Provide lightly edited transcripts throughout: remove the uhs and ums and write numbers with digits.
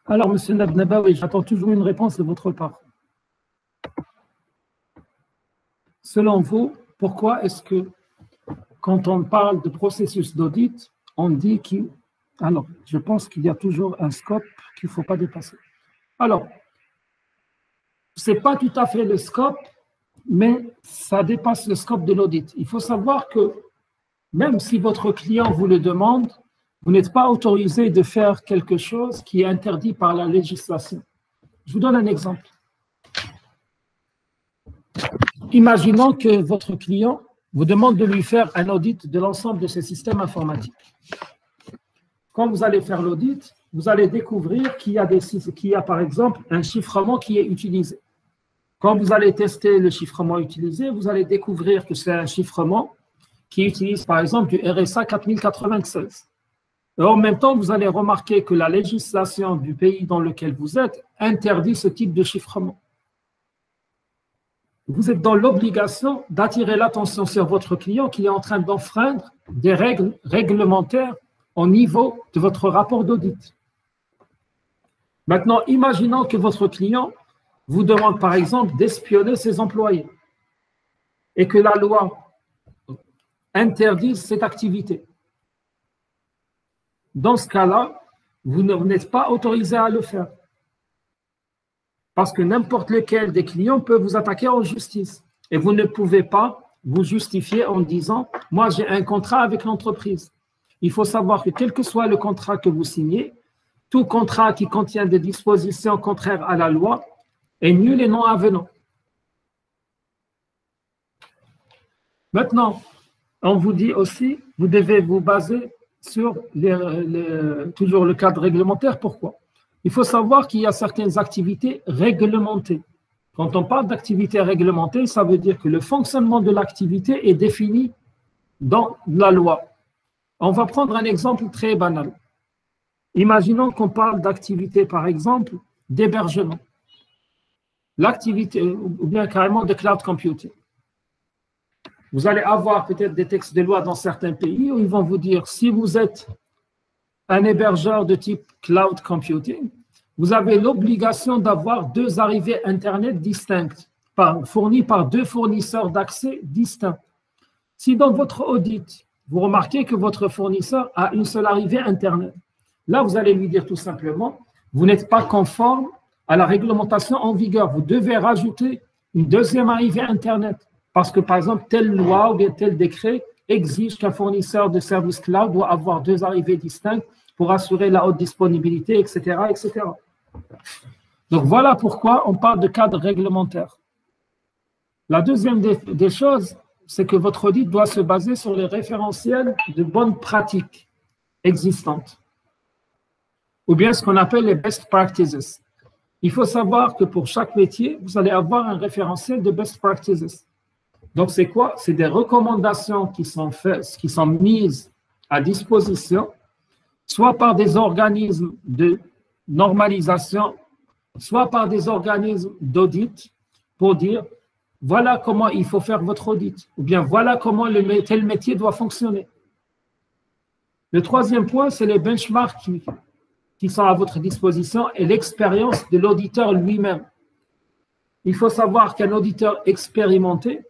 Alors, M. Nabawi, j'attends toujours une réponse de votre part. Selon vous, pourquoi est-ce que, quand on parle de processus d'audit, on dit qu'il... Alors, je pense qu'il y a toujours un scope qu'il ne faut pas dépasser. Alors, ce n'est pas tout à fait le scope, mais ça dépasse le scope de l'audit. Il faut savoir que même si votre client vous le demande, vous n'êtes pas autorisé de faire quelque chose qui est interdit par la législation. Je vous donne un exemple. Imaginons que votre client vous demande de lui faire un audit de l'ensemble de ses systèmes informatiques. Quand vous allez faire l'audit, vous allez découvrir qu'il y a par exemple un chiffrement qui est utilisé. Quand vous allez tester le chiffrement utilisé, vous allez découvrir que c'est un chiffrement qui utilise par exemple du RSA 4096. Et en même temps, vous allez remarquer que la législation du pays dans lequel vous êtes interdit ce type de chiffrement. Vous êtes dans l'obligation d'attirer l'attention sur votre client qui est en train d'enfreindre des règles réglementaires au niveau de votre rapport d'audit. Maintenant, imaginons que votre client vous demande par exemple d'espionner ses employés et que la loi interdise cette activité. Dans ce cas-là, vous n'êtes pas autorisé à le faire. Parce que n'importe lequel des clients peut vous attaquer en justice. Et vous ne pouvez pas vous justifier en disant « moi j'ai un contrat avec l'entreprise ». Il faut savoir que quel que soit le contrat que vous signez, tout contrat qui contient des dispositions contraires à la loi est nul et non avenant. Maintenant, on vous dit aussi, vous devez vous baser sur toujours le cadre réglementaire. Pourquoi? Il faut savoir qu'il y a certaines activités réglementées. Quand on parle d'activité réglementée, ça veut dire que le fonctionnement de l'activité est défini dans la loi. On va prendre un exemple très banal. Imaginons qu'on parle d'activité, par exemple, d'hébergement. L'activité, ou bien carrément de cloud computing. Vous allez avoir peut-être des textes de loi dans certains pays où ils vont vous dire si vous êtes un hébergeur de type cloud computing, vous avez l'obligation d'avoir 2 arrivées Internet distinctes, fournies par 2 fournisseurs d'accès distincts. Si dans votre audit, vous remarquez que votre fournisseur a une seule arrivée Internet, là, vous allez lui dire tout simplement, vous n'êtes pas conforme à la réglementation en vigueur. Vous devez rajouter une 2e arrivée Internet. Parce que, par exemple, telle loi ou bien tel décret exige qu'un fournisseur de services cloud doit avoir 2 arrivées distinctes pour assurer la haute disponibilité, etc., etc. Donc, voilà pourquoi on parle de cadre réglementaire. La deuxième des choses, c'est que votre audit doit se baser sur les référentiels de bonnes pratiques existantes, ou bien ce qu'on appelle les best practices. Il faut savoir que pour chaque métier, vous allez avoir un référentiel de best practices. Donc, c'est quoi? C'est des recommandations qui sont faites, qui sont mises à disposition, soit par des organismes de normalisation, soit par des organismes d'audit, pour dire voilà comment il faut faire votre audit, ou bien voilà comment tel métier doit fonctionner. Le 3e point, c'est les benchmarks qui sont à votre disposition et l'expérience de l'auditeur lui-même. Il faut savoir qu'un auditeur expérimenté,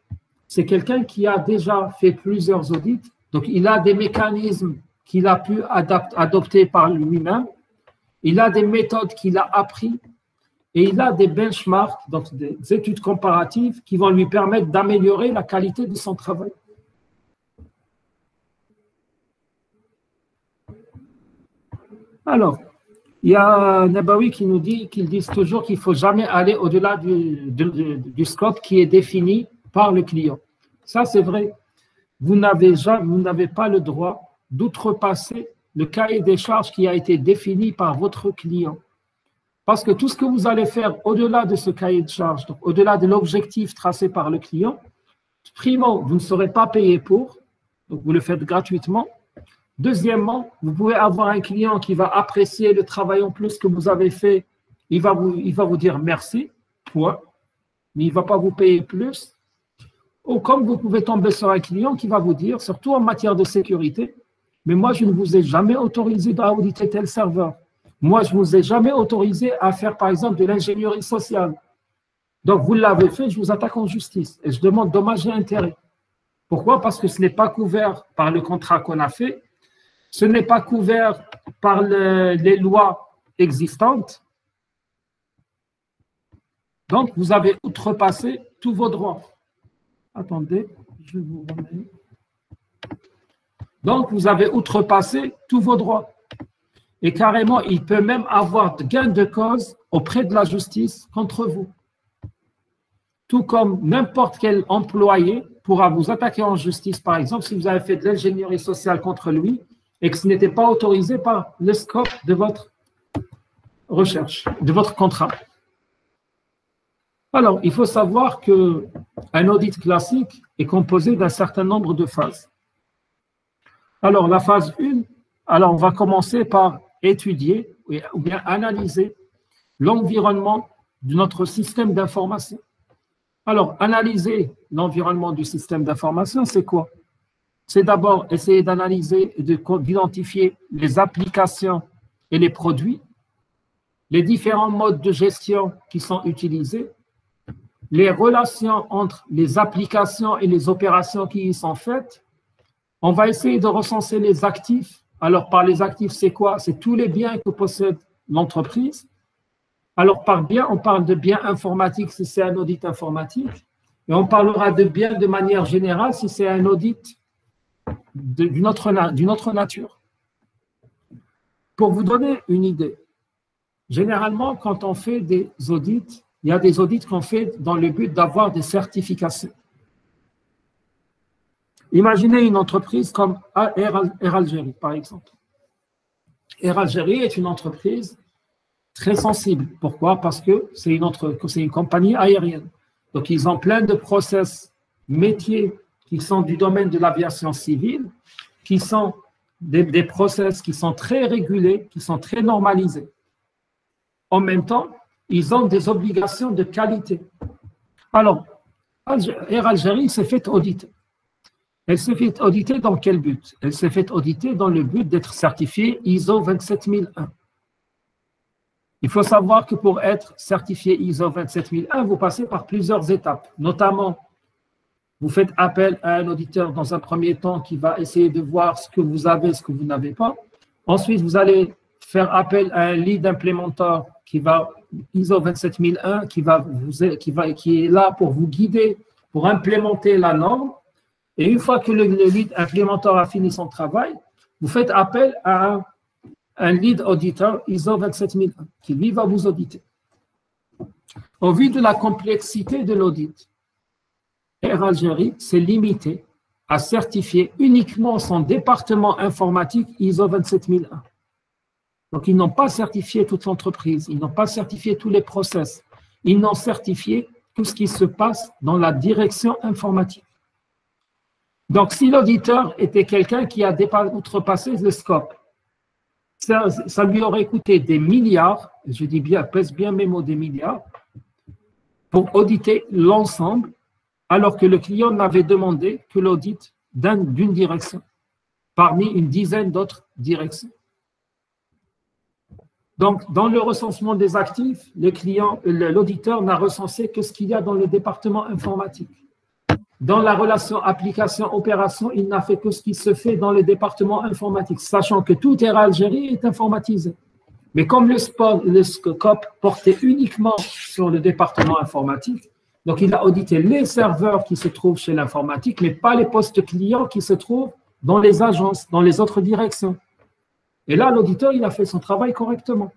c'est quelqu'un qui a déjà fait plusieurs audits, donc il a des mécanismes qu'il a pu adopter par lui-même, il a des méthodes qu'il a appris et il a des benchmarks, donc des études comparatives qui vont lui permettre d'améliorer la qualité de son travail. Alors, il y a Nabawi qui nous dit qu'ils disent toujours qu'il ne faut jamais aller au-delà du scope qui est défini par le client. Ça, c'est vrai. Vous n'avez pas le droit d'outrepasser le cahier des charges qui a été défini par votre client. Parce que tout ce que vous allez faire au-delà de ce cahier de charges, donc au-delà de l'objectif tracé par le client, primo, vous ne serez pas payé pour, donc vous le faites gratuitement. Deuxièmement, vous pouvez avoir un client qui va apprécier le travail en plus que vous avez fait, il va vous dire merci, point, mais il ne va pas vous payer plus. Ou comme vous pouvez tomber sur un client qui va vous dire, surtout en matière de sécurité, mais moi je ne vous ai jamais autorisé à auditer tel serveur. Moi, je ne vous ai jamais autorisé à faire, par exemple, de l'ingénierie sociale. Donc, vous l'avez fait, je vous attaque en justice et je demande dommages et intérêts. Pourquoi? Parce que ce n'est pas couvert par le contrat qu'on a fait, ce n'est pas couvert par les lois existantes. Donc, vous avez outrepassé tous vos droits. Attendez, je vous remets. Donc, vous avez outrepassé tous vos droits. Et carrément, il peut même avoir gain de cause auprès de la justice contre vous. Tout comme n'importe quel employé pourra vous attaquer en justice, par exemple, si vous avez fait de l'ingénierie sociale contre lui et que ce n'était pas autorisé par le scope de votre recherche, de votre contrat. Alors, il faut savoir qu'un audit classique est composé d'un certain nombre de phases. Alors, la phase 1, alors on va commencer par étudier ou bien analyser l'environnement de notre système d'information. Alors, analyser l'environnement du système d'information, c'est quoi? C'est d'abord essayer d'analyser et d'identifier les applications et les produits, les différents modes de gestion qui sont utilisés, les relations entre les applications et les opérations qui y sont faites. On va essayer de recenser les actifs. Alors, par les actifs, c'est quoi? C'est tous les biens que possède l'entreprise. Alors, par bien, on parle de biens informatiques si c'est un audit informatique. Et on parlera de biens de manière générale si c'est un audit d'une autre nature. Pour vous donner une idée, généralement, quand on fait des audits, il y a des audits qu'on fait dans le but d'avoir des certifications. Imaginez une entreprise comme Air Algérie, par exemple. Air Algérie est une entreprise très sensible. Pourquoi? Parce que c'est une compagnie aérienne. Donc, ils ont plein de process métiers qui sont du domaine de l'aviation civile, qui sont des process qui sont très régulés, qui sont très normalisés. En même temps, ils ont des obligations de qualité. Alors, Air Algérie s'est fait auditer. Elle s'est fait auditer dans quel but? Elle s'est fait auditer dans le but d'être certifiée ISO 27001. Il faut savoir que pour être certifié ISO 27001, vous passez par plusieurs étapes. Notamment, vous faites appel à un auditeur dans un premier temps qui va essayer de voir ce que vous avez, ce que vous n'avez pas. Ensuite, vous allez faire appel à un lead implémenteur qui va ISO 27001, qui est là pour vous guider, pour implémenter la norme. Et une fois que le lead implémenteur a fini son travail, vous faites appel à un lead auditeur ISO 27001 qui, lui, va vous auditer. Au vu de la complexité de l'audit, Air Algérie s'est limité à certifier uniquement son département informatique ISO 27001. Donc, ils n'ont pas certifié toute l'entreprise, ils n'ont pas certifié tous les process, ils n'ont certifié tout ce qui se passe dans la direction informatique. Donc, si l'auditeur était quelqu'un qui a outrepassé le scope, ça lui aurait coûté des milliards, je dis bien, pèse bien mes mots, des milliards, pour auditer l'ensemble, alors que le client n'avait demandé que l'audit d'une direction, parmi une dizaine d'autres directions. Donc, dans le recensement des actifs, l'auditeur n'a recensé que ce qu'il y a dans le département informatique. Dans la relation application-opération, il n'a fait que ce qui se fait dans le département informatique, sachant que tout Air Algérie est informatisé. Mais comme le scope portait uniquement sur le département informatique, donc il a audité les serveurs qui se trouvent chez l'informatique, mais pas les postes clients qui se trouvent dans les agences, dans les autres directions. Et là, l'auditeur, il a fait son travail correctement.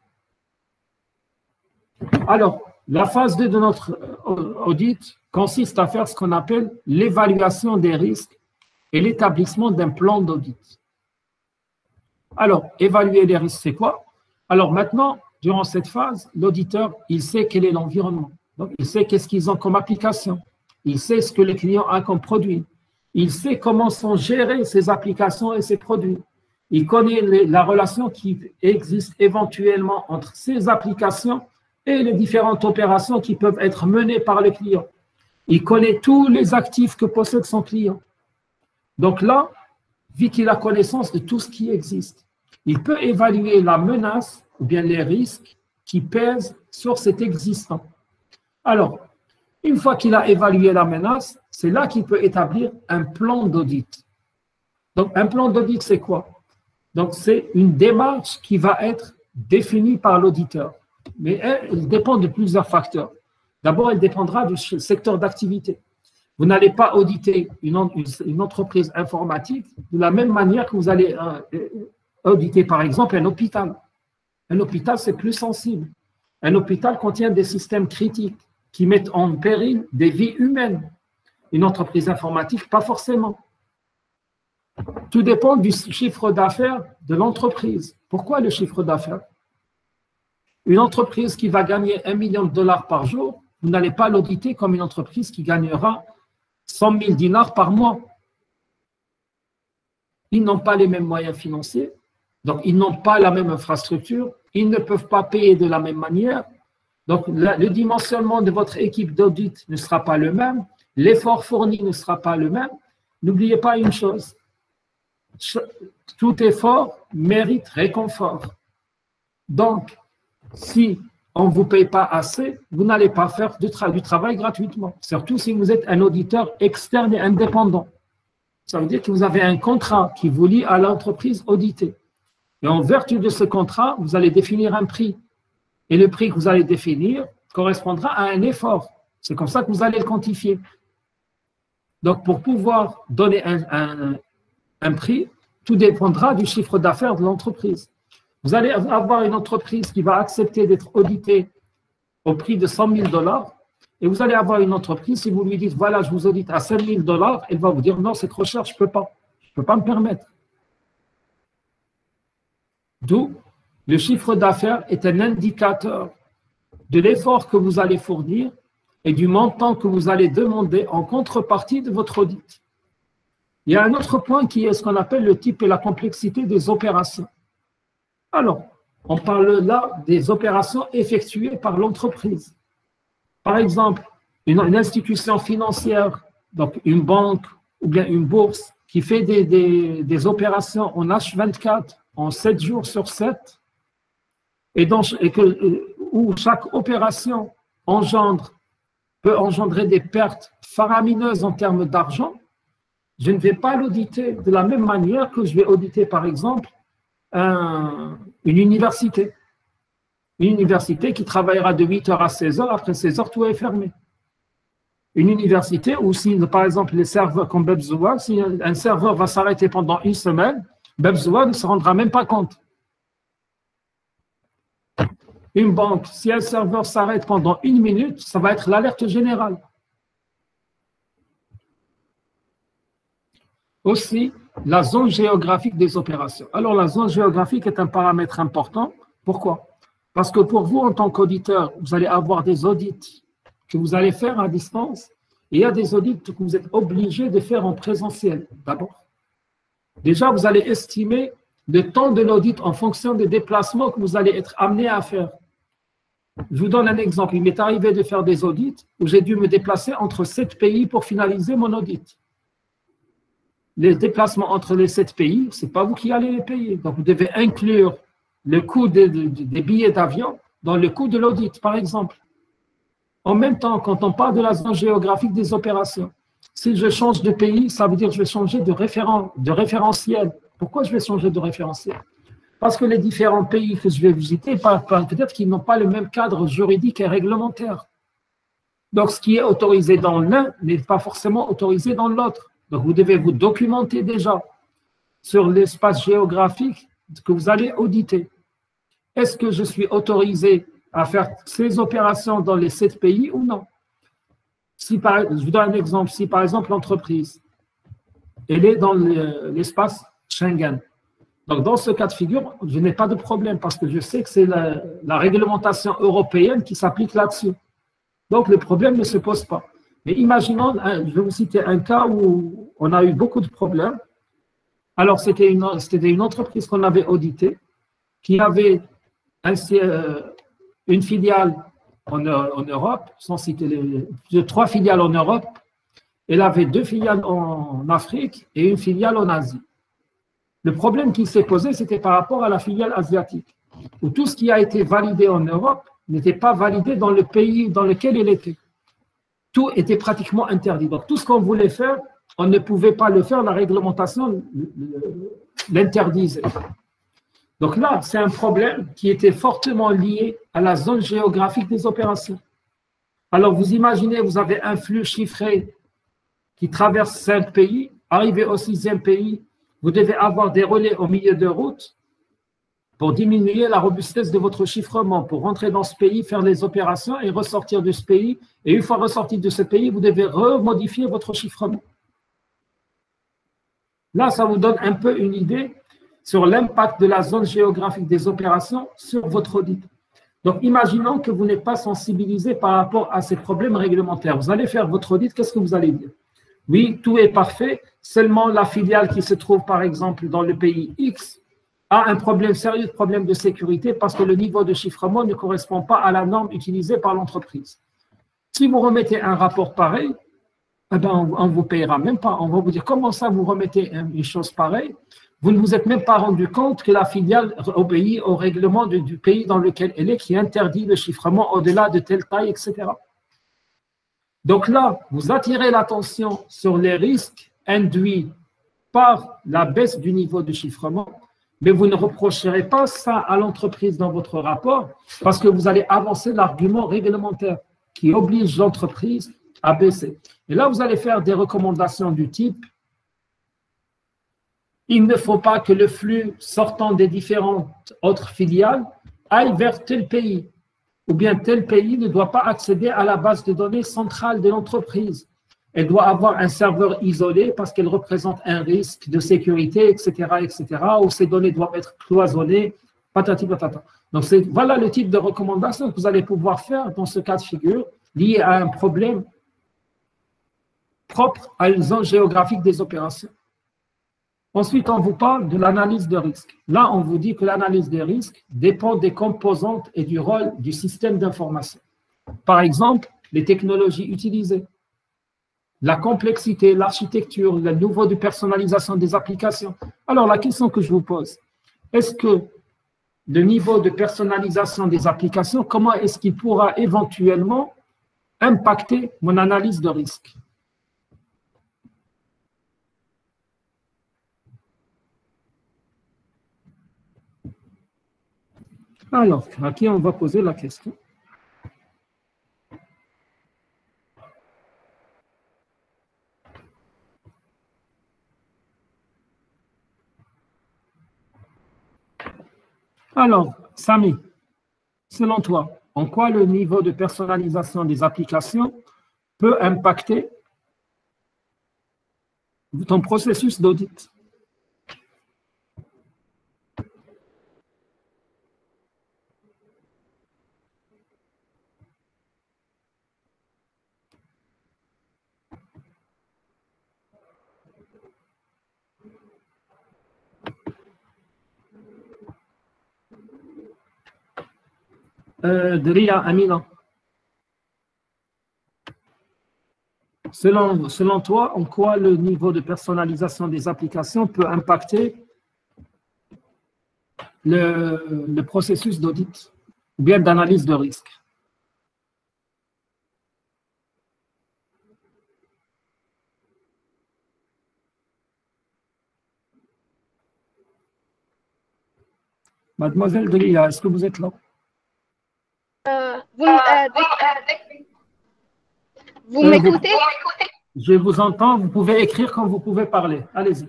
Alors, la phase 2 de notre audit consiste à faire ce qu'on appelle l'évaluation des risques et l'établissement d'un plan d'audit. Alors, évaluer les risques, c'est quoi? Alors maintenant, durant cette phase, l'auditeur, il sait quel est l'environnement. Donc, il sait qu'est-ce qu'ils ont comme application. Il sait ce que le client a comme produit. Il sait comment sont gérées ces applications et ces produits. Il connaît la relation qui existe éventuellement entre ces applications et les différentes opérations qui peuvent être menées par le client. Il connaît tous les actifs que possède son client. Donc là, vu qu'il a connaissance de tout ce qui existe, il peut évaluer la menace ou bien les risques qui pèsent sur cet existant. Alors, une fois qu'il a évalué la menace, c'est là qu'il peut établir un plan d'audit. Donc, un plan d'audit, c'est quoi? Donc, c'est une démarche qui va être définie par l'auditeur. Mais elle dépend de plusieurs facteurs. D'abord, elle dépendra du secteur d'activité. Vous n'allez pas auditer une entreprise informatique de la même manière que vous allez auditer, par exemple, un hôpital. Un hôpital, c'est plus sensible. Un hôpital contient des systèmes critiques qui mettent en péril des vies humaines. Une entreprise informatique, pas forcément. Tout dépend du chiffre d'affaires de l'entreprise. Pourquoi le chiffre d'affaires? Une entreprise qui va gagner 1 million de dollars par jour, vous n'allez pas l'auditer comme une entreprise qui gagnera 100 000 dinars par mois. Ils n'ont pas les mêmes moyens financiers, donc ils n'ont pas la même infrastructure, ils ne peuvent pas payer de la même manière. Donc le dimensionnement de votre équipe d'audit ne sera pas le même, l'effort fourni ne sera pas le même. N'oubliez pas une chose, tout effort mérite réconfort. Donc, si on ne vous paye pas assez, vous n'allez pas faire du travail gratuitement, surtout si vous êtes un auditeur externe et indépendant. Ça veut dire que vous avez un contrat qui vous lie à l'entreprise auditée. Et en vertu de ce contrat, vous allez définir un prix. Et le prix que vous allez définir correspondra à un effort. C'est comme ça que vous allez le quantifier. Donc, pour pouvoir donner un prix, tout dépendra du chiffre d'affaires de l'entreprise. Vous allez avoir une entreprise qui va accepter d'être auditée au prix de 100 000 dollars et vous allez avoir une entreprise, si vous lui dites, voilà, je vous audite à 5 000 dollars, elle va vous dire, non, c'est trop cher, je ne peux pas. Je ne peux pas me permettre. D'où, le chiffre d'affaires est un indicateur de l'effort que vous allez fournir et du montant que vous allez demander en contrepartie de votre audit. Il y a un autre point qui est ce qu'on appelle le type et la complexité des opérations. Alors, on parle là des opérations effectuées par l'entreprise. Par exemple, une institution financière, donc une banque ou bien une bourse qui fait des opérations en H24, en 7 jours sur 7, où chaque opération peut engendrer des pertes faramineuses en termes d'argent, je ne vais pas l'auditer de la même manière que je vais auditer, par exemple, une université. Une université qui travaillera de 8h à 16h, après 16h, tout est fermé. Une université où, si, par exemple, les serveurs comme Bebzoua, si un serveur va s'arrêter pendant une semaine, Bebzoua ne se rendra même pas compte. Une banque, si un serveur s'arrête pendant 1 minute, ça va être l'alerte générale. Aussi, la zone géographique des opérations. Alors, la zone géographique est un paramètre important. Pourquoi? Parce que pour vous, en tant qu'auditeur, vous allez avoir des audits que vous allez faire à distance et il y a des audits que vous êtes obligé de faire en présentiel, d'abord. Déjà, vous allez estimer le temps de l'audit en fonction des déplacements que vous allez être amené à faire. Je vous donne un exemple. Il m'est arrivé de faire des audits où j'ai dû me déplacer entre 7 pays pour finaliser mon audit. Les déplacements entre les 7 pays, ce n'est pas vous qui allez les payer. Donc, vous devez inclure le coût des billets d'avion dans le coût de l'audit, par exemple. En même temps, quand on parle de la zone géographique des opérations, si je change de pays, ça veut dire que je vais changer de référentiel. Pourquoi je vais changer de référentiel? Parce que les différents pays que je vais visiter, peut-être qu'ils n'ont pas le même cadre juridique et réglementaire. Donc, ce qui est autorisé dans l'un n'est pas forcément autorisé dans l'autre. Donc, vous devez vous documenter déjà sur l'espace géographique que vous allez auditer. Est-ce que je suis autorisé à faire ces opérations dans les 7 pays ou non? Je vous donne un exemple. Si, par exemple, l'entreprise, elle est dans l'espace Schengen. Donc, dans ce cas de figure, je n'ai pas de problème parce que je sais que c'est la réglementation européenne qui s'applique là-dessus. Donc, le problème ne se pose pas. Mais imaginons, je vais vous citer un cas où on a eu beaucoup de problèmes. Alors, c'était une entreprise qu'on avait auditée qui avait une filiale en Europe, sans citer 3 filiales en Europe. Elle avait 2 filiales en Afrique et une filiale en Asie. Le problème qui s'est posé, c'était par rapport à la filiale asiatique. où tout ce qui a été validé en Europe n'était pas validé dans le pays dans lequel il était. Tout était pratiquement interdit. Donc, tout ce qu'on voulait faire, on ne pouvait pas le faire, la réglementation l'interdisait. Donc là, c'est un problème qui était fortement lié à la zone géographique des opérations. Alors, vous imaginez, vous avez un flux chiffré qui traverse 5 pays, arrivé au 6e pays, vous devez avoir des relais au milieu de route pour diminuer la robustesse de votre chiffrement, pour rentrer dans ce pays, faire les opérations et ressortir de ce pays. Et une fois ressorti de ce pays, vous devez remodifier votre chiffrement. Là, ça vous donne un peu une idée sur l'impact de la zone géographique des opérations sur votre audit. Donc, imaginons que vous n'êtes pas sensibilisé par rapport à ces problèmes réglementaires. Vous allez faire votre audit, qu'est-ce que vous allez dire? Oui, tout est parfait, seulement la filiale qui se trouve, par exemple, dans le pays X a un problème sérieux, problème de sécurité, parce que le niveau de chiffrement ne correspond pas à la norme utilisée par l'entreprise. Si vous remettez un rapport pareil, eh ben, on ne vous payera même pas. On va vous dire, comment ça vous remettez une chose pareille? Vous ne vous êtes même pas rendu compte que la filiale obéit au règlement du pays dans lequel elle est, qui interdit le chiffrement au-delà de telle taille, etc. Donc là, vous attirez l'attention sur les risques induits par la baisse du niveau de chiffrement, mais vous ne reprocherez pas ça à l'entreprise dans votre rapport parce que vous allez avancer l'argument réglementaire qui oblige l'entreprise à baisser. Et là, vous allez faire des recommandations du type il ne faut pas que le flux sortant des différentes autres filiales aille vers tel pays, ou bien tel pays ne doit pas accéder à la base de données centrale de l'entreprise. Elle doit avoir un serveur isolé parce qu'elle représente un risque de sécurité, etc., etc., ou ces données doivent être cloisonnées, patati patata. Donc, voilà le type de recommandation que vous allez pouvoir faire dans ce cas de figure lié à un problème propre à une zone géographique des opérations. Ensuite, on vous parle de l'analyse de risque. Là, on vous dit que l'analyse des risques dépend des composantes et du rôle du système d'information. Par exemple, les technologies utilisées, la complexité, l'architecture, le niveau de personnalisation des applications. Alors, la question que je vous pose, est-ce que le niveau de personnalisation des applications, comment est-ce qu'il pourra éventuellement impacter mon analyse de risque? Alors, à qui on va poser la question? Alors, Samy, selon toi, en quoi le niveau de personnalisation des applications peut impacter ton processus d'audit? Dria Amina. Selon toi, en quoi le niveau de personnalisation des applications peut impacter le processus d'audit ou bien d'analyse de risque? Mademoiselle Delia, est-ce que vous êtes là? Vous m'écoutez? Je vous entends, vous pouvez écrire quand vous pouvez parler. Allez-y.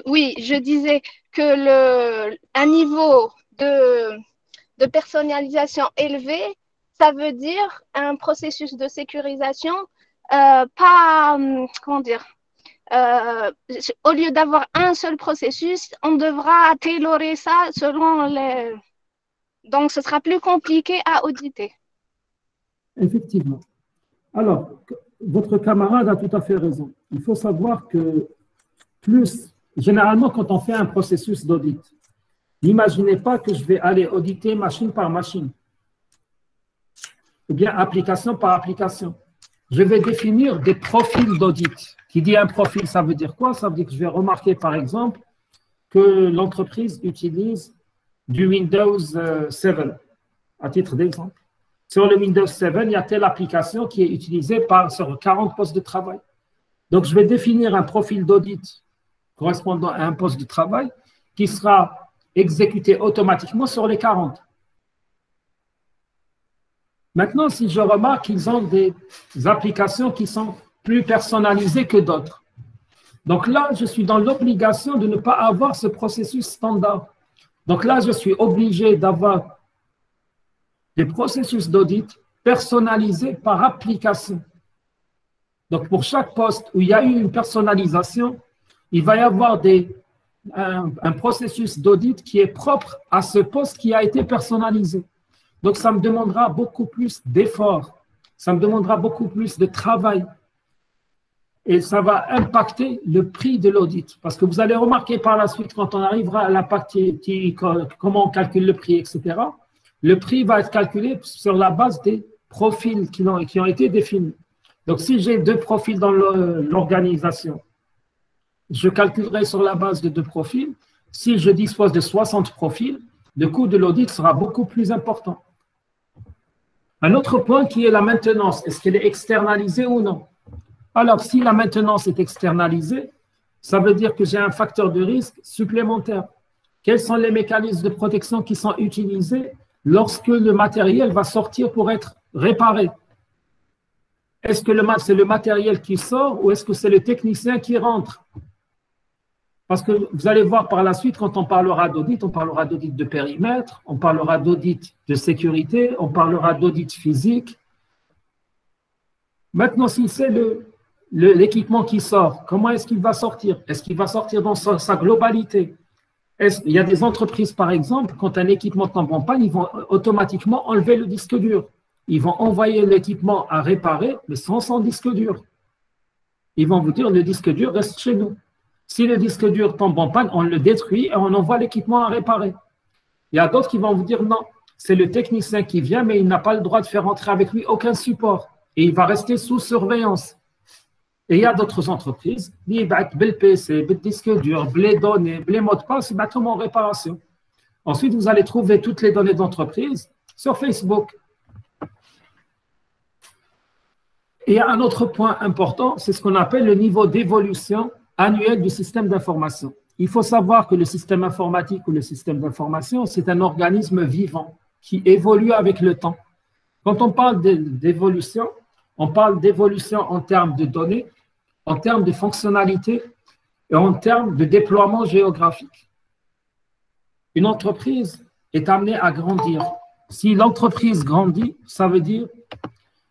Oui, je disais que un niveau de personnalisation élevé, ça veut dire un processus de sécurisation pas, comment dire, au lieu d'avoir un seul processus, on devra tailorer ça selon les... Donc, ce sera plus compliqué à auditer. Effectivement. Alors, votre camarade a tout à fait raison. Il faut savoir que généralement, quand on fait un processus d'audit, n'imaginez pas que je vais aller auditer machine par machine, ou bien application par application. Je vais définir des profils d'audit. Qui dit un profil, ça veut dire quoi? Ça veut dire que je vais remarquer, par exemple, que l'entreprise utilise du Windows 7, à titre d'exemple. Sur le Windows 7, il y a telle application qui est utilisée sur 40 postes de travail. Donc, je vais définir un profil d'audit correspondant à un poste de travail qui sera exécuté automatiquement sur les 40. Maintenant, si je remarque qu'ils ont des applications qui sont plus personnalisées que d'autres. Donc là, je suis dans l'obligation de ne pas avoir ce processus standard. Donc là, je suis obligé d'avoir des processus d'audit personnalisés par application. Donc pour chaque poste où il y a eu une personnalisation, il va y avoir un processus d'audit qui est propre à ce poste qui a été personnalisé. Donc ça me demandera beaucoup plus d'efforts, ça me demandera beaucoup plus de travail. Et ça va impacter le prix de l'audit. Parce que vous allez remarquer par la suite, quand on arrivera à la partie comment on calcule le prix, etc., le prix va être calculé sur la base des profils qui ont été définis. Donc, si j'ai 2 profils dans l'organisation, je calculerai sur la base de 2 profils. Si je dispose de 60 profils, le coût de l'audit sera beaucoup plus important. Un autre point qui est la maintenance. Est-ce qu'elle est externalisée ou non? Alors, si la maintenance est externalisée, ça veut dire que j'ai un facteur de risque supplémentaire. Quels sont les mécanismes de protection qui sont utilisés lorsque le matériel va sortir pour être réparé? Est-ce que c'est le matériel qui sort ou est-ce que c'est le technicien qui rentre? Parce que vous allez voir par la suite, quand on parlera d'audit, on parlera d'audit de périmètre, on parlera d'audit de sécurité, on parlera d'audit physique. Maintenant, si c'est l'équipement qui sort, comment est-ce qu'il va sortir? Est-ce qu'il va sortir dans sa globalité? Il y a des entreprises, par exemple, quand un équipement tombe en panne, ils vont automatiquement enlever le disque dur. Ils vont envoyer l'équipement à réparer, mais sans son disque dur. Ils vont vous dire, le disque dur reste chez nous. Si le disque dur tombe en panne, on le détruit et on envoie l'équipement à réparer. Il y a d'autres qui vont vous dire, non, c'est le technicien qui vient, mais il n'a pas le droit de faire entrer avec lui aucun support. Et il va rester sous surveillance. Et il y a d'autres entreprises, ils battent le PC, le disque dur, les données, les mots de passe, ils battent en réparation. Ensuite, vous allez trouver toutes les données d'entreprise sur Facebook. Et il y a un autre point important, c'est ce qu'on appelle le niveau d'évolution annuel du système d'information. Il faut savoir que le système informatique ou le système d'information, c'est un organisme vivant qui évolue avec le temps. Quand on parle d'évolution, on parle d'évolution en termes de données, en termes de fonctionnalités et en termes de déploiement géographique. Une entreprise est amenée à grandir. Si l'entreprise grandit, ça veut dire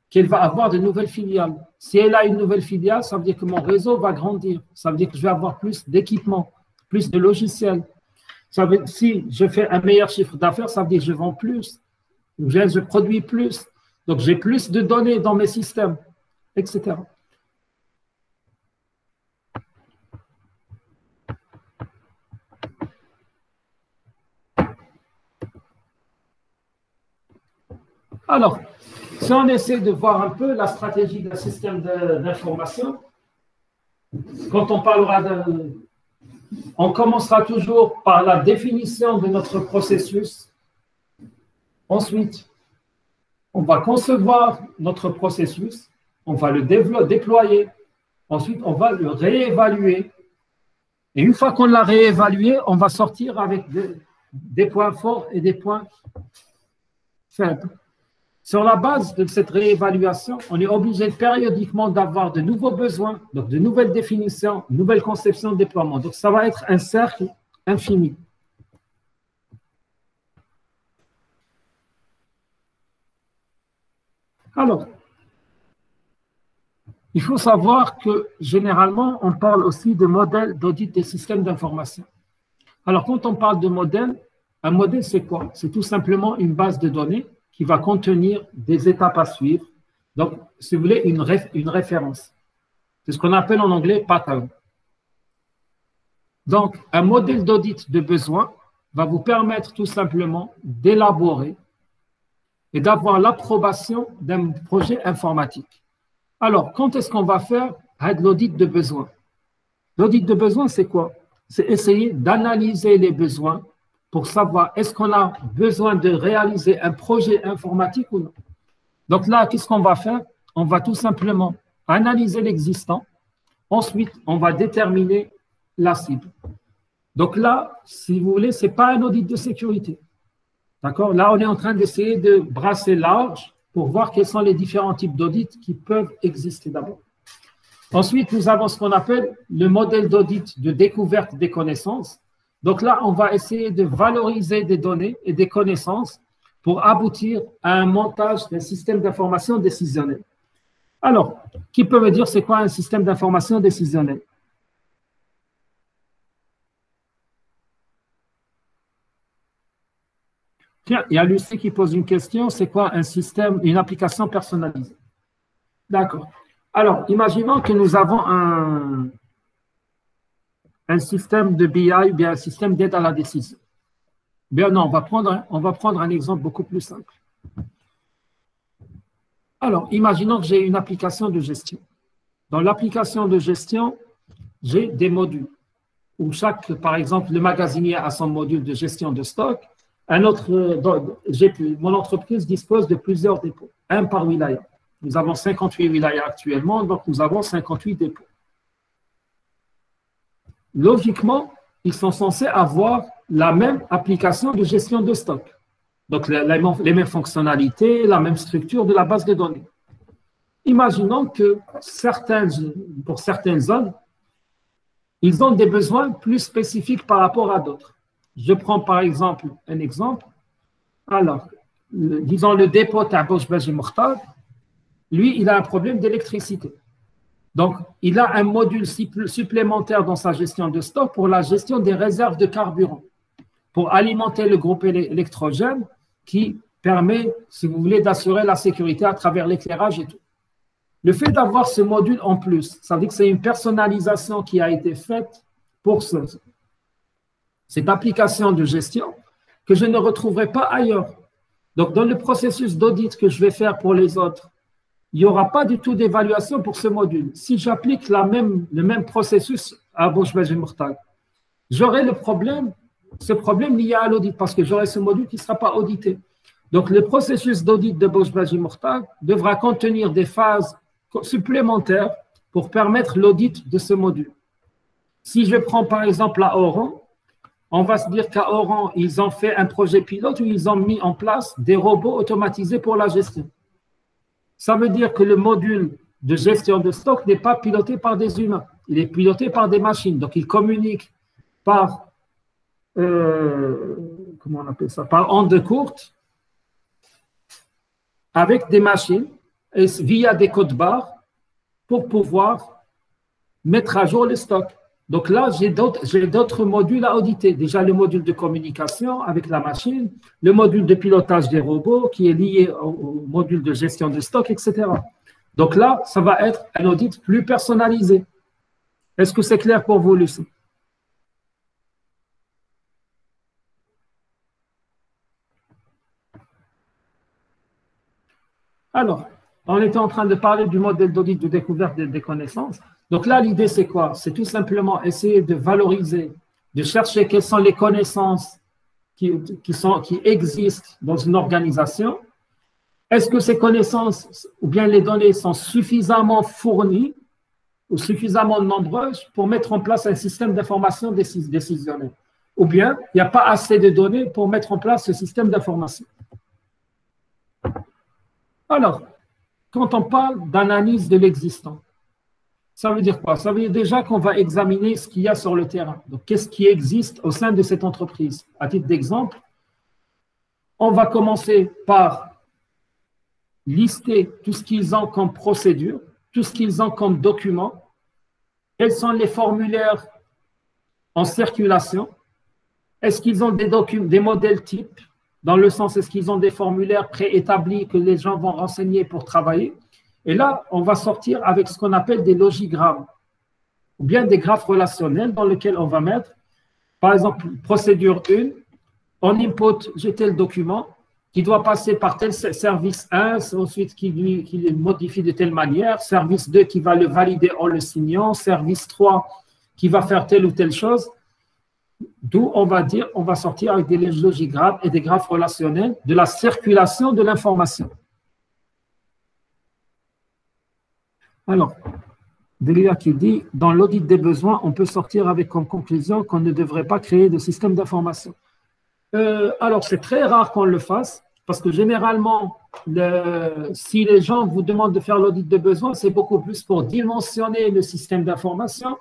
qu'elle va avoir de nouvelles filiales. Si elle a une nouvelle filiale, ça veut dire que mon réseau va grandir. Ça veut dire que je vais avoir plus d'équipements, plus de logiciels. Si je fais un meilleur chiffre d'affaires, ça veut dire que je vends plus, je produis plus. Donc, j'ai plus de données dans mes systèmes, etc. Alors, si on essaie de voir un peu la stratégie d'un système d'information, quand on parlera on commencera toujours par la définition de notre processus. Ensuite, on va concevoir notre processus, on va le déployer, ensuite on va le réévaluer. Et une fois qu'on l'a réévalué, on va sortir avec des points forts et des points faibles. Sur la base de cette réévaluation, on est obligé périodiquement d'avoir de nouveaux besoins, donc de nouvelles définitions, de nouvelles conceptions de déploiement. Donc ça va être un cercle infini. Alors, il faut savoir que généralement, on parle aussi de modèles d'audit des systèmes d'information. Alors, quand on parle de modèle, un modèle, c'est quoi? C'est tout simplement une base de données qui va contenir des étapes à suivre. Donc, si vous voulez, une référence. C'est ce qu'on appelle en anglais pattern. Donc, un modèle d'audit de besoin va vous permettre tout simplement d'élaborer et d'avoir l'approbation d'un projet informatique. Alors, quand est-ce qu'on va faire l'audit de besoin? L'audit de besoin, c'est quoi? c'est essayer d'analyser les besoins pour savoir est-ce qu'on a besoin de réaliser un projet informatique ou non. Donc là, qu'est-ce qu'on va faire? On va tout simplement analyser l'existant. Ensuite, on va déterminer la cible. Donc là, si vous voulez, ce n'est pas un audit de sécurité. D'accord? Là, on est en train d'essayer de brasser large pour voir quels sont les différents types d'audits qui peuvent exister d'abord. Ensuite, nous avons ce qu'on appelle le modèle d'audit de découverte des connaissances. Donc là, on va essayer de valoriser des données et des connaissances pour aboutir à un montage d'un système d'information décisionnel. Alors, qui peut me dire c'est quoi un système d'information décisionnel? Tiens, il y a Lucie qui pose une question, c'est quoi un système, une application personnalisée? D'accord. Alors, imaginons que nous avons un système de BI ou bien un système d'aide à la décision. Bien non, on va prendre un exemple beaucoup plus simple. Alors, imaginons que j'ai une application de gestion. Dans l'application de gestion, j'ai des modules où par exemple, le magasinier a son module de gestion de stock. Mon entreprise dispose de plusieurs dépôts, un par wilaya. Nous avons 58 wilayas actuellement, donc nous avons 58 dépôts. Logiquement, ils sont censés avoir la même application de gestion de stock. Donc, les mêmes fonctionnalités, la même structure de la base de données. Imaginons que pour certaines zones, ils ont des besoins plus spécifiques par rapport à d'autres. Je prends par exemple un exemple. Alors, disons le dépôt Tabouch Baji Mokhtar, lui, il a un problème d'électricité. Donc, il a un module supplémentaire dans sa gestion de stock pour la gestion des réserves de carburant, pour alimenter le groupe électrogène qui permet, si vous voulez, d'assurer la sécurité à travers l'éclairage et tout. Le fait d'avoir ce module en plus, ça veut dire que c'est une personnalisation qui a été faite pour cette application de gestion que je ne retrouverai pas ailleurs. Donc, dans le processus d'audit que je vais faire pour les autres, il n'y aura pas du tout d'évaluation pour ce module. Si j'applique le même processus à Bouche-Belge Mortal, j'aurai ce problème lié à l'audit parce que j'aurai ce module qui ne sera pas audité. Donc, le processus d'audit de Bouche-Belge Mortal devra contenir des phases supplémentaires pour permettre l'audit de ce module. Si je prends par exemple à Oran, on va se dire qu'à Oran, ils ont fait un projet pilote où ils ont mis en place des robots automatisés pour la gestion. Ça veut dire que le module de gestion de stock n'est pas piloté par des humains, il est piloté par des machines. Donc, il communique par, comment on appelle ça, par onde courte avec des machines et via des codes barres pour pouvoir mettre à jour le stock. Donc là, j'ai d'autres modules à auditer. Déjà, le module de communication avec la machine, le module de pilotage des robots qui est lié au module de gestion de stock, etc. Donc là, ça va être un audit plus personnalisé. Est-ce que c'est clair pour vous, Lucie? Alors, on était en train de parler du modèle d'audit de découverte des connaissances. Donc là, l'idée, c'est quoi? C'est tout simplement essayer de valoriser, de chercher quelles sont les connaissances qui existent dans une organisation. Est-ce que ces connaissances ou bien les données sont suffisamment fournies ou suffisamment nombreuses pour mettre en place un système d'information décisionnelle? Ou bien, il n'y a pas assez de données pour mettre en place ce système d'information. Alors, quand on parle d'analyse de l'existant, ça veut dire quoi? Ça veut dire déjà qu'on va examiner ce qu'il y a sur le terrain. Donc, qu'est-ce qui existe au sein de cette entreprise? À titre d'exemple, on va commencer par lister tout ce qu'ils ont comme procédure, tout ce qu'ils ont comme document, quels sont les formulaires en circulation, est-ce qu'ils ont des modèles types, dans le sens est-ce qu'ils ont des formulaires préétablis que les gens vont renseigner pour travailler. Et là, on va sortir avec ce qu'on appelle des logigrammes, ou bien des graphes relationnels dans lesquels on va mettre, par exemple, procédure 1, on input, j'ai tel document qui doit passer par tel service 1, ensuite qui le modifie de telle manière, service 2 qui va le valider en le signant, service 3 qui va faire telle ou telle chose. D'où on va dire, on va sortir avec des logigrammes et des graphes relationnels de la circulation de l'information. Alors, Delia qui dit, dans l'audit des besoins, on peut sortir avec comme conclusion qu'on ne devrait pas créer de système d'information. Alors, c'est très rare qu'on le fasse, parce que généralement, si les gens vous demandent de faire l'audit de besoins, c'est beaucoup plus pour dimensionner le système d'information,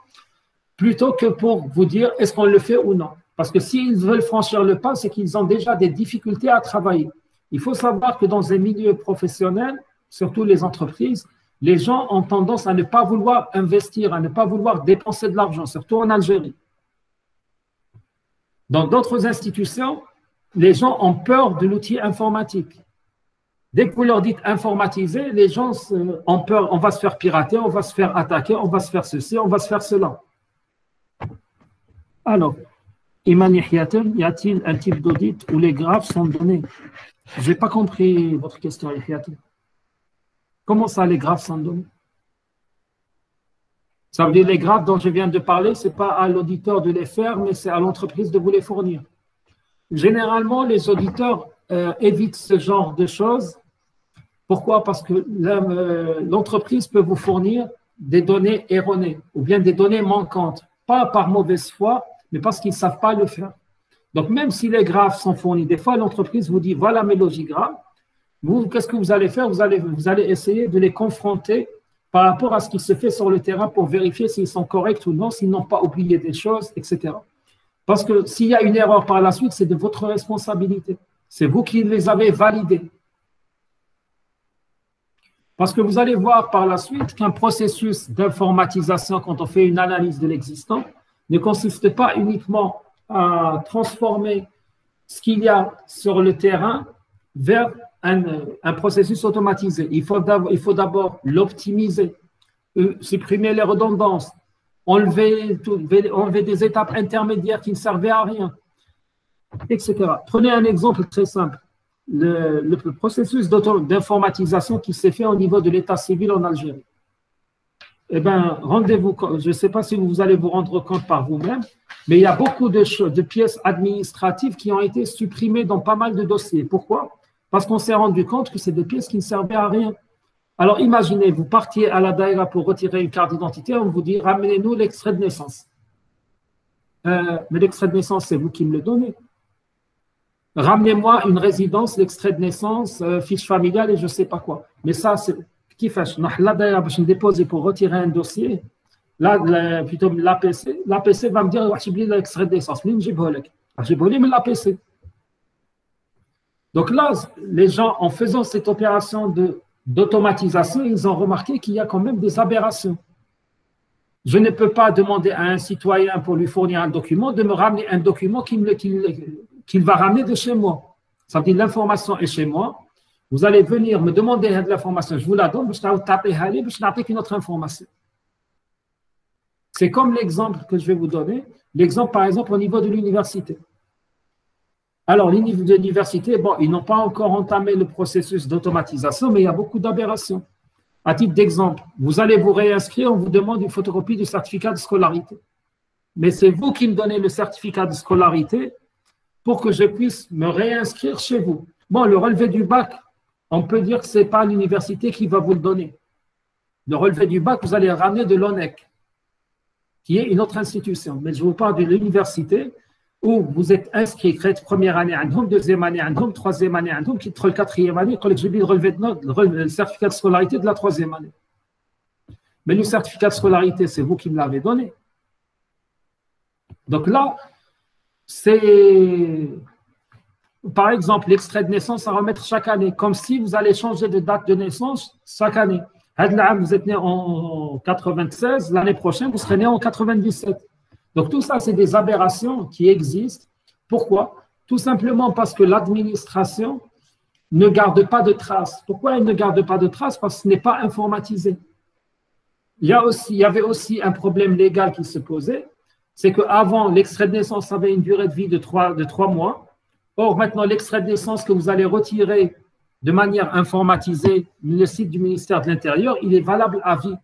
plutôt que pour vous dire est-ce qu'on le fait ou non. Parce que s'ils veulent franchir le pas, c'est qu'ils ont déjà des difficultés à travailler. Il faut savoir que dans un milieu professionnel, surtout les entreprises, les gens ont tendance à ne pas vouloir investir, à ne pas vouloir dépenser de l'argent, surtout en Algérie. Dans d'autres institutions, les gens ont peur de l'outil informatique. Dès que vous leur dites informatiser, les gens ont peur, on va se faire pirater, on va se faire attaquer, on va se faire ceci, on va se faire cela. Alors, Iman Yahyatem, y a-t-il un type d'audit où les graphes sont donnés? Je n'ai pas compris votre question, Yahyatem. Comment ça, les graphes sont donnés? Ça veut dire les graphes dont je viens de parler, ce n'est pas à l'auditeur de les faire, mais c'est à l'entreprise de vous les fournir. Généralement, les auditeurs évitent ce genre de choses. Pourquoi? Parce que l'entreprise peut vous fournir des données erronées ou bien des données manquantes, pas par mauvaise foi, mais parce qu'ils ne savent pas le faire. Donc, même si les graphes sont fournis, des fois, l'entreprise vous dit, voilà mes logigrammes. Vous, qu'est-ce que vous allez faire? Vous allez essayer de les confronter par rapport à ce qui se fait sur le terrain pour vérifier s'ils sont corrects ou non, s'ils n'ont pas oublié des choses, etc. Parce que s'il y a une erreur par la suite, c'est de votre responsabilité. C'est vous qui les avez validés. Parce que vous allez voir par la suite qu'un processus d'informatisation, quand on fait une analyse de l'existant, ne consiste pas uniquement à transformer ce qu'il y a sur le terrain vers un processus automatisé. Il faut d'abord l'optimiser, supprimer les redondances, enlever des étapes intermédiaires qui ne servaient à rien, etc. Prenez un exemple très simple. Le processus d'informatisation qui s'est fait au niveau de l'état civil en Algérie. Eh bien, rendez-vous, je ne sais pas si vous allez vous rendre compte par vous-même, mais il y a beaucoup de pièces administratives qui ont été supprimées dans pas mal de dossiers. Pourquoi? Parce qu'on s'est rendu compte que c'est des pièces qui ne servaient à rien. Alors, imaginez, vous partiez à la daïra pour retirer une carte d'identité, on vous dit, ramenez-nous l'extrait de naissance. Mais l'extrait de naissance, c'est vous qui me le donnez. Ramenez-moi une résidence, l'extrait de naissance, fiche familiale et je ne sais pas quoi. Mais ça, c'est qui fait. La daïra, je me dépose pour retirer un dossier. Là, plutôt l'APC va me dire, j'ai oublié l'extrait de naissance. J'ai oublié l'APC. Donc là, les gens, en faisant cette opération d'automatisation, ils ont remarqué qu'il y a quand même des aberrations. Je ne peux pas demander à un citoyen pour lui fournir un document de me ramener un document qu'il va ramener de chez moi. Ça veut dire l'information est chez moi. Vous allez venir me demander de l'information, je vous la donne, je vais taper une autre information. C'est comme l'exemple que je vais vous donner. L'exemple, par exemple, au niveau de l'université. Alors, les niveaux de l'université, bon, ils n'ont pas encore entamé le processus d'automatisation, mais il y a beaucoup d'aberrations. À titre d'exemple, vous allez vous réinscrire, on vous demande une photocopie du certificat de scolarité. Mais c'est vous qui me donnez le certificat de scolarité pour que je puisse me réinscrire chez vous. Bon, le relevé du bac, on peut dire que ce n'est pas l'université qui va vous le donner. Le relevé du bac, vous allez le ramener de l'ONEC, qui est une autre institution. Mais je vous parle de l'université où vous êtes inscrit, première année, deuxième année, troisième année, quitte le quatrième année, quand j'ai le relevé de note, le certificat de scolarité de la troisième année. Mais le certificat de scolarité, c'est vous qui me l'avez donné. Donc là, c'est, par exemple, l'extrait de naissance à remettre chaque année, comme si vous allez changer de date de naissance chaque année. Vous êtes né en 96, l'année prochaine, vous serez né en 97. Donc, tout ça, c'est des aberrations qui existent. Pourquoi? Tout simplement parce que l'administration ne garde pas de traces. Pourquoi elle ne garde pas de traces? Parce que ce n'est pas informatisé. Il y avait aussi un problème légal qui se posait, c'est qu'avant, l'extrait de naissance avait une durée de vie de 3 mois. Or, maintenant, l'extrait de naissance que vous allez retirer de manière informatisée le site du ministère de l'Intérieur, il est valable à vie.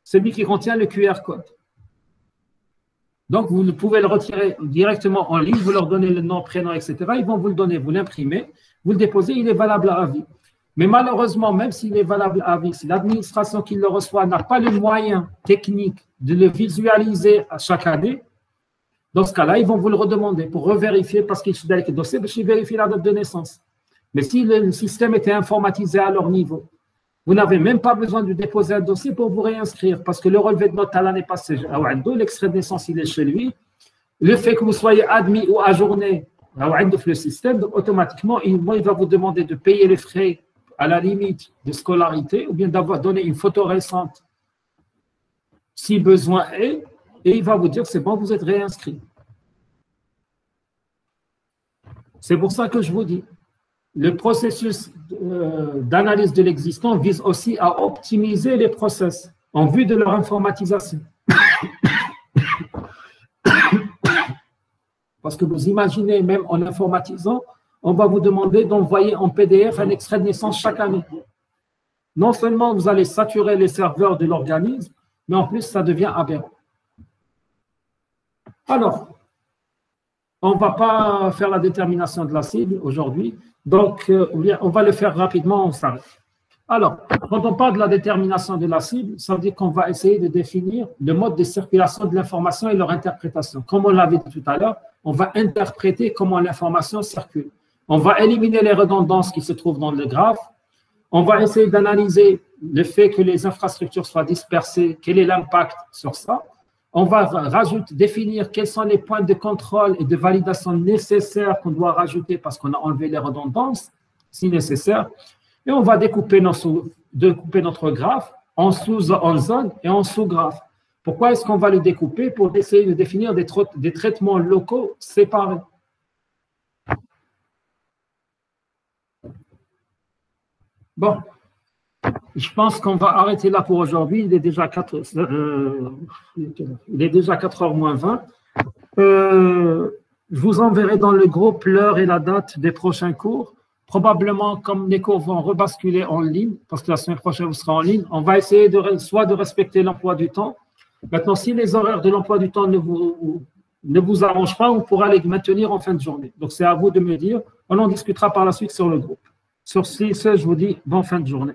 Celui qui contient le QR code. Donc, vous pouvez le retirer directement en ligne, vous leur donnez le nom, prénom, etc. Ils vont vous le donner, vous l'imprimez, vous le déposez, il est valable à vie. Mais malheureusement, même s'il est valable à vie, si l'administration qui le reçoit n'a pas le moyen technique de le visualiser à chaque année, dans ce cas-là, ils vont vous le redemander pour revérifier parce qu'ils sont dans le dossier, ils vérifient la date de naissance. Mais si le système était informatisé à leur niveau, vous n'avez même pas besoin de déposer un dossier pour vous réinscrire parce que le relevé de notes à l'année passée, l'extrait de naissance, il est chez lui. Le fait que vous soyez admis ou ajourné le système, donc automatiquement, il va vous demander de payer les frais à la limite de scolarité ou bien d'avoir donné une photo récente si besoin est, et il va vous dire c'est bon, vous êtes réinscrit. C'est pour ça que je vous dis, le processus d'analyse de l'existant vise aussi à optimiser les process en vue de leur informatisation. Parce que vous imaginez, même en informatisant, on va vous demander d'envoyer en PDF un extrait de naissance chaque année. Non seulement vous allez saturer les serveurs de l'organisme, mais en plus, ça devient aberrant. Alors, on ne va pas faire la détermination de la cible aujourd'hui, donc on va le faire rapidement, on s'arrête. Alors, quand on parle de la détermination de la cible, ça veut dire qu'on va essayer de définir le mode de circulation de l'information et leur interprétation. Comme on l'avait dit tout à l'heure, on va interpréter comment l'information circule. On va éliminer les redondances qui se trouvent dans le graphe. On va essayer d'analyser le fait que les infrastructures soient dispersées, quel est l'impact sur ça. On va définir quels sont les points de contrôle et de validation nécessaires qu'on doit rajouter parce qu'on a enlevé les redondances, si nécessaire. Et on va découper notre graphe en zones et en sous-graphes. Pourquoi est-ce qu'on va le découper? Pour essayer de définir des traitements locaux séparés. Bon, je pense qu'on va arrêter là pour aujourd'hui. Il est déjà 4 heures moins 20. Je vous enverrai dans le groupe l'heure et la date des prochains cours. Probablement, comme les cours vont rebasculer en ligne, parce que la semaine prochaine, vous serez en ligne, on va essayer soit de respecter l'emploi du temps. Maintenant, si les horaires de l'emploi du temps ne vous arrangent pas, on pourra les maintenir en fin de journée. Donc, c'est à vous de me dire. On en discutera par la suite sur le groupe. Sur ce, je vous dis bonne fin de journée.